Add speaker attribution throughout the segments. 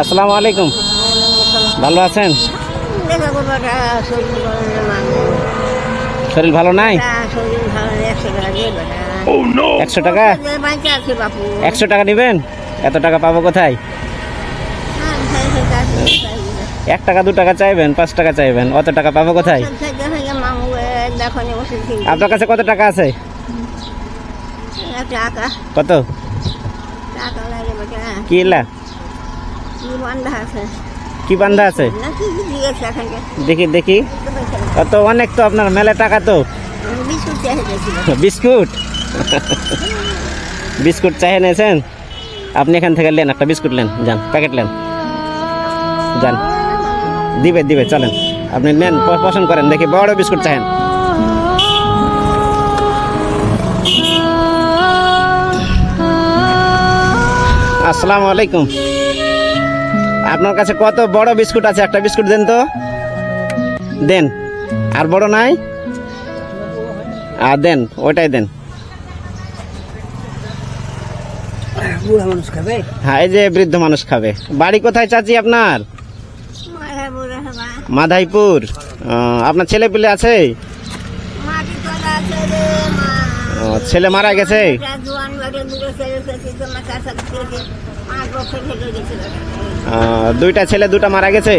Speaker 1: আসসালামু আলাইকুম। ভালো আছেন? শরীর ভালো নাই? 100 টাকা? 100 টাকা নেবেন? এত টাকা পাবো কোথায়? 1 টাকা 2 টাকা চাইবেন, 5 টাকা চাইবেন, অত টাকা পাবো কোথায়? আপনার কাছে কত টাকা আছে? কত? কি কি বান্ধা আছে? দেখি দেখি। কত? অনেক তো, আপনার মেলা টাকা তো। বিস্কুট বিস্কুট চাই নিয়েছেন আপনি? এখান থেকে নেন, একটা বিস্কুট নেন, যান, প্যাকেট নেন, যান, দিবে দিবে, চলেন, আপনি নেন, পছন্দ করেন, দেখি বড় বিস্কুট চাহেন। আসসালামু আলাইকুম। আপনার কাছে কত বড় বিস্কুট আছে? একটা বিস্কুট দেন তো, দেন। আর বড় নাই? আর দেন, ওইটাই দেন। হ্যাঁ, এই যে বৃদ্ধ মানুষ খাবে। বাড়ি কোথায় চাচি আপনার? মাধাইপুর। আপনার ছেলে পেলে আছে? ছেলে মারা গেছে? দুইটা ছেলে, দুটা মারা গেছে।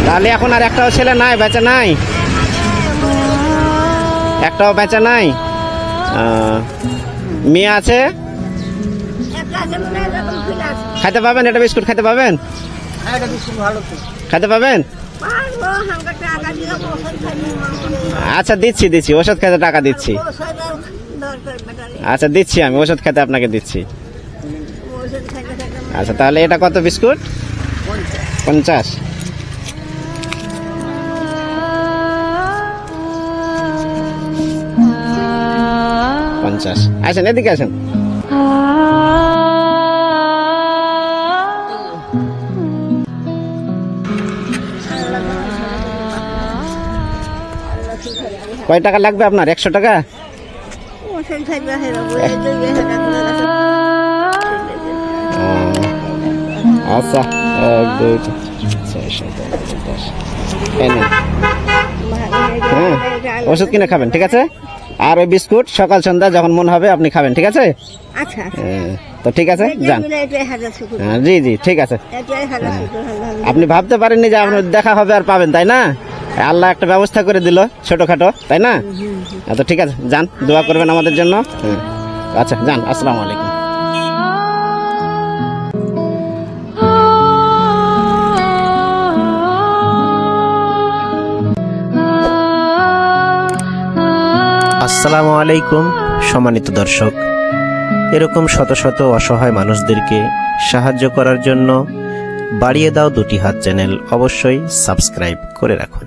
Speaker 1: তাহলে এখন আর একটাও ছেলে নাই, বেঁচে নাই? একটাও বেঁচে নাই? মেয়ে আছে? খাইতে পাবেন? এটা বিস্কুট খাইতে পাবেন? খাইতে পাবেন? আচ্ছা, দিচ্ছি দিচ্ছি, ওষুধ খেতে টাকা দিচ্ছি। আচ্ছা, দিচ্ছি, আমি ওষুধ খেতে আপনাকে দিচ্ছি। আচ্ছা, তাহলে এটা কত বিস্কুট? 50। আসেন, এদিকে আসেন। কয় টাকা লাগবে আপনার? 100 টাকা? আচ্ছা, 1 2 3 হ্যাঁ, ওষুধ কিনে খাবেন, ঠিক আছে? আর ওই বিস্কুট সকাল সন্ধ্যা যখন মন হবে আপনি খাবেন, ঠিক আছে? আচ্ছা, তো ঠিক আছে, যান। জি জি, ঠিক আছে। আপনি ভাবতে পারেননি যে আপনার দেখা হবে আর পাবেন, তাই না? আল্লাহ একটা ব্যবস্থা করে দিল ছোটখাটো, তাই না? তো ঠিক আছে, যান, দোয়া করবেন আমাদের জন্য। আচ্ছা, যান। আসসালামু আলাইকুম।
Speaker 2: আসসালামু আলাইকুম সম্মানিত দর্শক, এরকম শত শত অসহায় মানুষদেরকে সাহায্য করার জন্য বাড়িয়ে দাও দুটি হাত চ্যানেল অবশ্যই সাবস্ক্রাইব করে রাখুন।